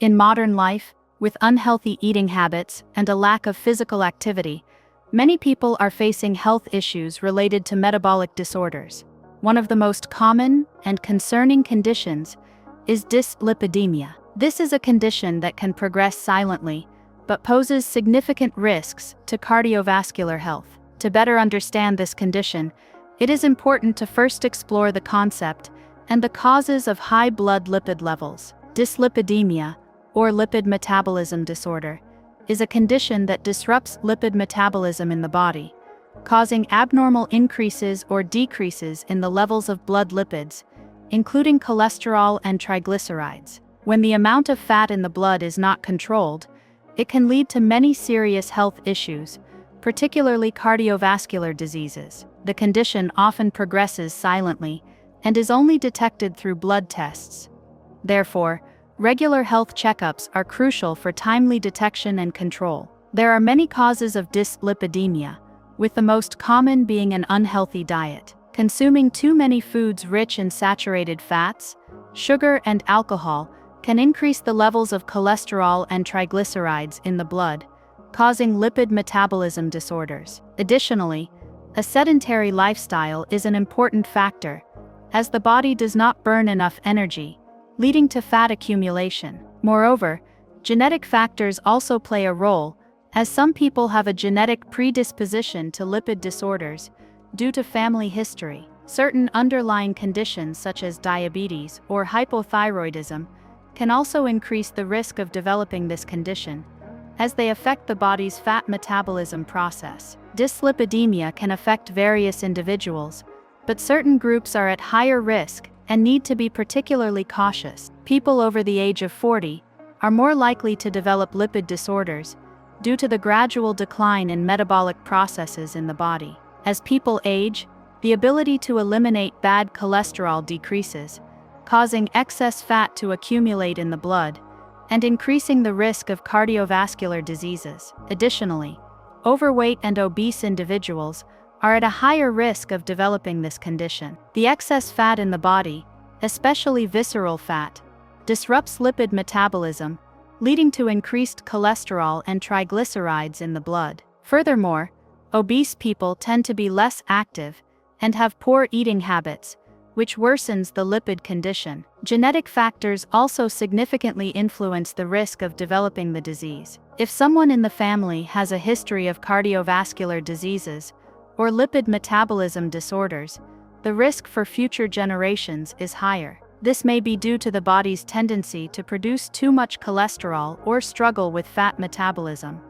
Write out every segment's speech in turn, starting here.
In modern life, with unhealthy eating habits and a lack of physical activity, many people are facing health issues related to metabolic disorders. One of the most common and concerning conditions is dyslipidemia. This is a condition that can progress silently, but poses significant risks to cardiovascular health. To better understand this condition, it is important to first explore the concept and the causes of high blood lipid levels. Dyslipidemia, or lipid metabolism disorder, is a condition that disrupts lipid metabolism in the body, causing abnormal increases or decreases in the levels of blood lipids, including cholesterol and triglycerides. When the amount of fat in the blood is not controlled, it can lead to many serious health issues, particularly cardiovascular diseases. The condition often progresses silently and is only detected through blood tests. Therefore, regular health checkups are crucial for timely detection and control. There are many causes of dyslipidemia, with the most common being an unhealthy diet. Consuming too many foods rich in saturated fats, sugar, and alcohol can increase the levels of cholesterol and triglycerides in the blood, causing lipid metabolism disorders. Additionally, a sedentary lifestyle is an important factor, as the body does not burn enough energy, leading to fat accumulation. Moreover, genetic factors also play a role, as some people have a genetic predisposition to lipid disorders due to family history. Certain underlying conditions such as diabetes or hypothyroidism can also increase the risk of developing this condition, as they affect the body's fat metabolism process. Dyslipidemia can affect various individuals, but certain groups are at higher risk and need to be particularly cautious. People over the age of 40 are more likely to develop lipid disorders due to the gradual decline in metabolic processes in the body. As people age, the ability to eliminate bad cholesterol decreases, causing excess fat to accumulate in the blood and increasing the risk of cardiovascular diseases. Additionally, overweight and obese individuals are at a higher risk of developing this condition. The excess fat in the body, especially visceral fat, disrupts lipid metabolism, leading to increased cholesterol and triglycerides in the blood. Furthermore, obese people tend to be less active and have poor eating habits, which worsens the lipid condition. Genetic factors also significantly influence the risk of developing the disease. If someone in the family has a history of cardiovascular diseases or lipid metabolism disorders, the risk for future generations is higher. This may be due to the body's tendency to produce too much cholesterol or struggle with fat metabolism.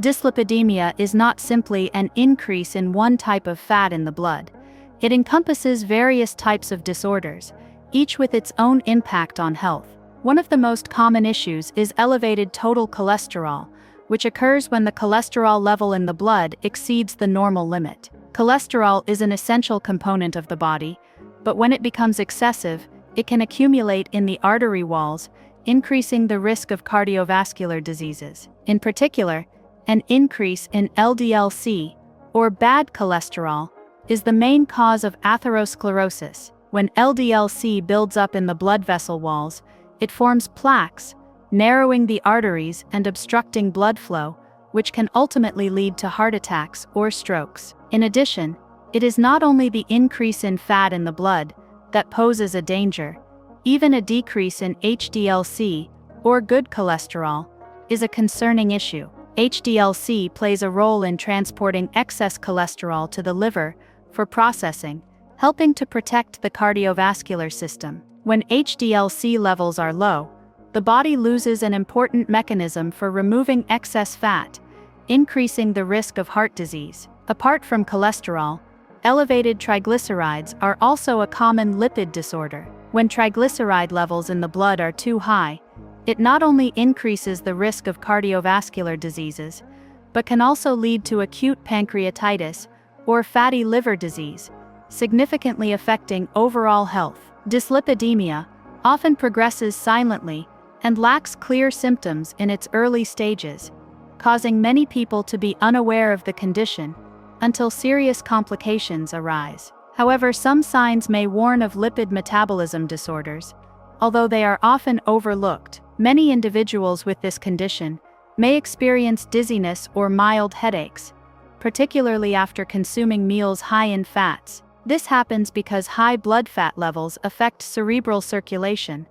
Dyslipidemia is not simply an increase in one type of fat in the blood. It encompasses various types of disorders, each with its own impact on health. One of the most common issues is elevated total cholesterol, which occurs when the cholesterol level in the blood exceeds the normal limit. Cholesterol is an essential component of the body, but when it becomes excessive, it can accumulate in the artery walls, increasing the risk of cardiovascular diseases. In particular, an increase in LDL-C, or bad cholesterol, is the main cause of atherosclerosis. When LDL-C builds up in the blood vessel walls, it forms plaques, narrowing the arteries and obstructing blood flow, which can ultimately lead to heart attacks or strokes. In addition, it is not only the increase in fat in the blood that poses a danger. Even a decrease in HDL-C, or good cholesterol, is a concerning issue. HDL-C plays a role in transporting excess cholesterol to the liver for processing, helping to protect the cardiovascular system. When HDL-C levels are low, the body loses an important mechanism for removing excess fat, increasing the risk of heart disease. Apart from cholesterol, elevated triglycerides are also a common lipid disorder. When triglyceride levels in the blood are too high, it not only increases the risk of cardiovascular diseases, but can also lead to acute pancreatitis or fatty liver disease, significantly affecting overall health. Dyslipidemia often progresses silently and lacks clear symptoms in its early stages, causing many people to be unaware of the condition until serious complications arise. However, some signs may warn of lipid metabolism disorders, although they are often overlooked. Many individuals with this condition may experience dizziness or mild headaches, particularly after consuming meals high in fats. This happens because high blood fat levels affect cerebral circulation,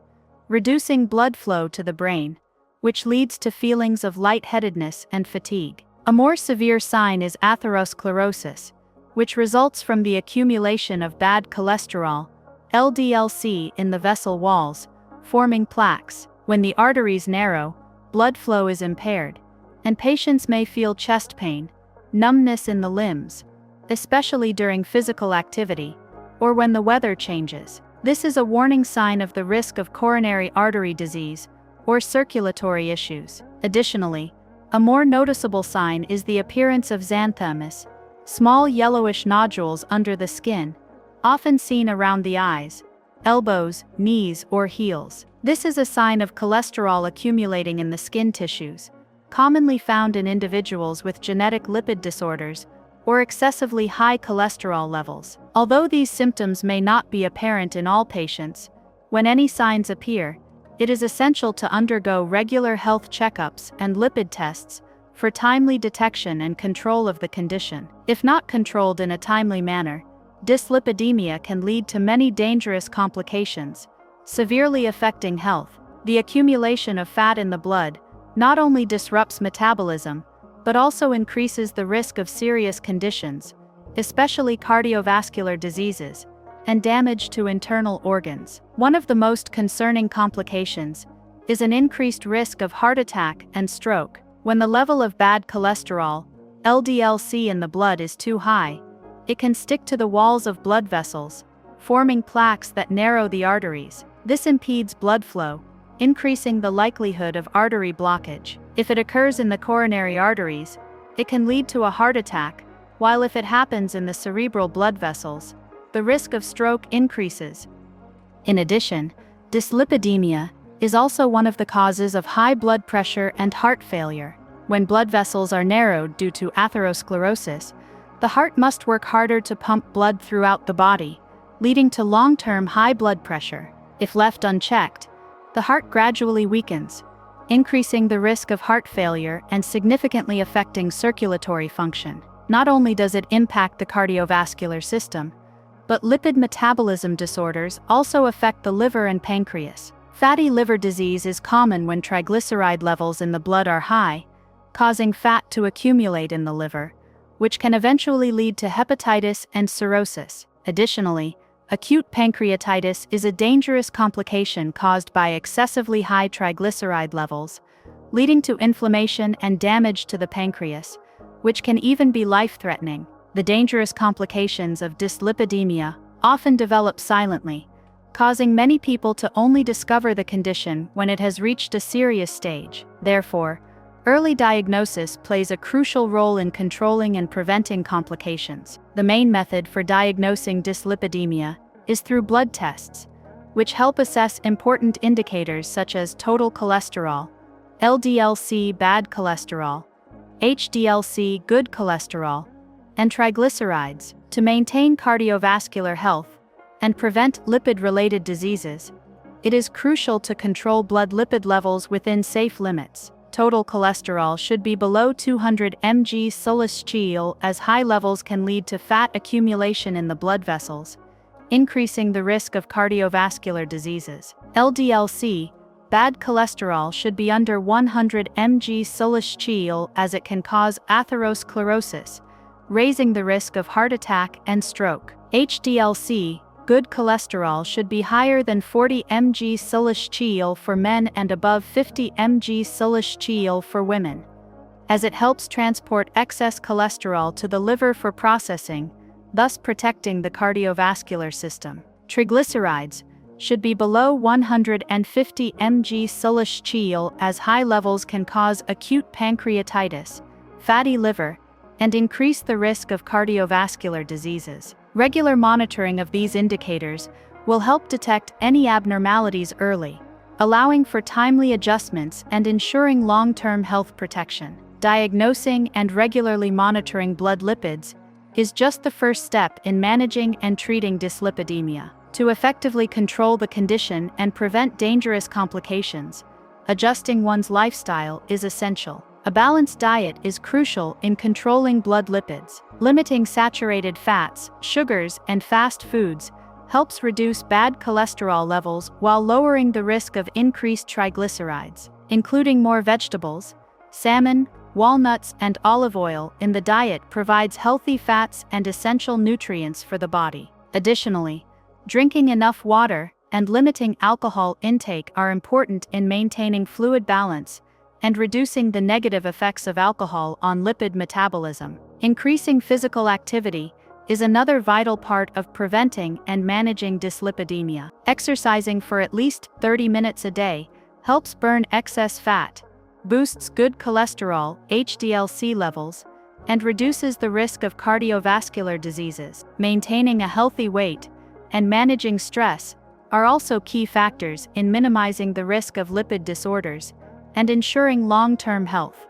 reducing blood flow to the brain, which leads to feelings of lightheadedness and fatigue. A more severe sign is atherosclerosis, which results from the accumulation of bad cholesterol, LDL-C, in the vessel walls, forming plaques. When the arteries narrow, blood flow is impaired, and patients may feel chest pain, numbness in the limbs, especially during physical activity, or when the weather changes. This is a warning sign of the risk of coronary artery disease or circulatory issues. Additionally, a more noticeable sign is the appearance of xanthomas, small yellowish nodules under the skin, often seen around the eyes, elbows, knees, or heels. This is a sign of cholesterol accumulating in the skin tissues, commonly found in individuals with genetic lipid disorders or excessively high cholesterol levels. Although these symptoms may not be apparent in all patients, when any signs appear, it is essential to undergo regular health checkups and lipid tests for timely detection and control of the condition. If not controlled in a timely manner, dyslipidemia can lead to many dangerous complications, severely affecting health. The accumulation of fat in the blood not only disrupts metabolism, but also increases the risk of serious conditions, especially cardiovascular diseases, and damage to internal organs. One of the most concerning complications is an increased risk of heart attack and stroke. When the level of bad cholesterol, LDL-C, in the blood is too high, it can stick to the walls of blood vessels, forming plaques that narrow the arteries. This impedes blood flow, increasing the likelihood of artery blockage. If it occurs in the coronary arteries, it can lead to a heart attack, while if it happens in the cerebral blood vessels, the risk of stroke increases. In addition, dyslipidemia is also one of the causes of high blood pressure and heart failure. When blood vessels are narrowed due to atherosclerosis, the heart must work harder to pump blood throughout the body, leading to long-term high blood pressure. If left unchecked, the heart gradually weakens, increasing the risk of heart failure and significantly affecting circulatory function. Not only does it impact the cardiovascular system, but lipid metabolism disorders also affect the liver and pancreas. Fatty liver disease is common when triglyceride levels in the blood are high, causing fat to accumulate in the liver, which can eventually lead to hepatitis and cirrhosis. Additionally, acute pancreatitis is a dangerous complication caused by excessively high triglyceride levels, leading to inflammation and damage to the pancreas, which can even be life-threatening. The dangerous complications of dyslipidemia often develop silently, causing many people to only discover the condition when it has reached a serious stage. Therefore, early diagnosis plays a crucial role in controlling and preventing complications. The main method for diagnosing dyslipidemia is through blood tests, which help assess important indicators such as total cholesterol, LDL-C, bad cholesterol, HDL-C, good cholesterol, and triglycerides. To maintain cardiovascular health and prevent lipid-related diseases, it is crucial to control blood lipid levels within safe limits. Total cholesterol should be below 200 mg/dL, as high levels can lead to fat accumulation in the blood vessels, increasing the risk of cardiovascular diseases. LDL-C, bad cholesterol, should be under 100 mg/dL, as it can cause atherosclerosis, raising the risk of heart attack and stroke. HDL-C, good cholesterol, should be higher than 40 mg/dL for men and above 50 mg/dL for women, as it helps transport excess cholesterol to the liver for processing, thus protecting the cardiovascular system. Triglycerides should be below 150 mg/dL, as high levels can cause acute pancreatitis, fatty liver, and increase the risk of cardiovascular diseases. Regular monitoring of these indicators will help detect any abnormalities early, allowing for timely adjustments and ensuring long-term health protection. Diagnosing and regularly monitoring blood lipids is just the first step in managing and treating dyslipidemia. To effectively control the condition and prevent dangerous complications, adjusting one's lifestyle is essential. A balanced diet is crucial in controlling blood lipids. Limiting saturated fats, sugars, and fast foods helps reduce bad cholesterol levels while lowering the risk of increased triglycerides. Including more vegetables, salmon, walnuts, and olive oil in the diet provides healthy fats and essential nutrients for the body. Additionally, drinking enough water and limiting alcohol intake are important in maintaining fluid balance and reducing the negative effects of alcohol on lipid metabolism. Increasing physical activity is another vital part of preventing and managing dyslipidemia. Exercising for at least 30 minutes a day helps burn excess fat, boosts good cholesterol (HDL-C) levels, and reduces the risk of cardiovascular diseases. Maintaining a healthy weight and managing stress are also key factors in minimizing the risk of lipid disorders and ensuring long-term health.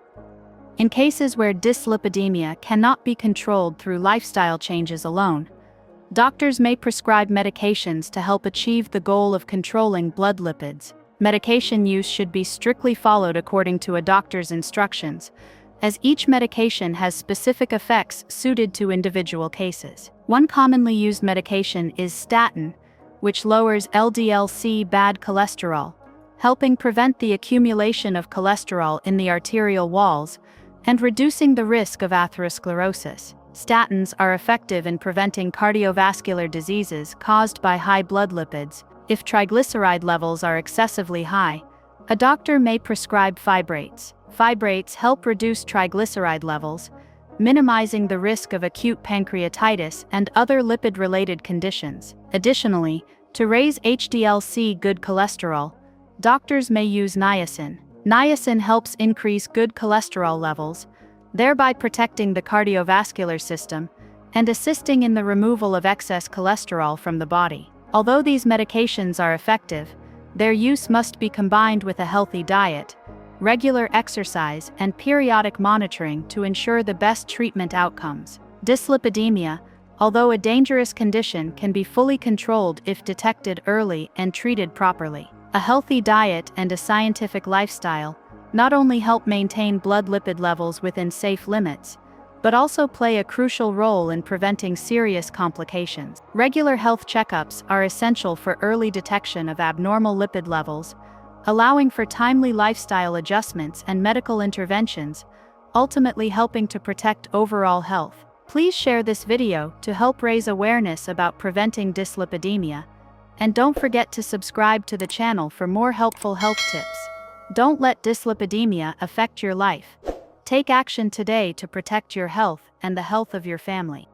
In cases where dyslipidemia cannot be controlled through lifestyle changes alone, doctors may prescribe medications to help achieve the goal of controlling blood lipids. Medication use should be strictly followed according to a doctor's instructions, as each medication has specific effects suited to individual cases. One commonly used medication is statin, which lowers LDL-C bad cholesterol, helping prevent the accumulation of cholesterol in the arterial walls and reducing the risk of atherosclerosis. Statins are effective in preventing cardiovascular diseases caused by high blood lipids. If triglyceride levels are excessively high, a doctor may prescribe fibrates. Fibrates help reduce triglyceride levels, minimizing the risk of acute pancreatitis and other lipid-related conditions. Additionally, to raise HDL-C good cholesterol, doctors may use niacin. Niacin helps increase good cholesterol levels, thereby protecting the cardiovascular system and assisting in the removal of excess cholesterol from the body. Although these medications are effective, their use must be combined with a healthy diet, regular exercise, and periodic monitoring to ensure the best treatment outcomes. Dyslipidemia, although a dangerous condition, can be fully controlled if detected early and treated properly. A healthy diet and a scientific lifestyle not only help maintain blood lipid levels within safe limits, but also play a crucial role in preventing serious complications. Regular health checkups are essential for early detection of abnormal lipid levels, allowing for timely lifestyle adjustments and medical interventions, ultimately helping to protect overall health. Please share this video to help raise awareness about preventing dyslipidemia, and don't forget to subscribe to the channel for more helpful health tips. Don't let dyslipidemia affect your life. Take action today to protect your health and the health of your family.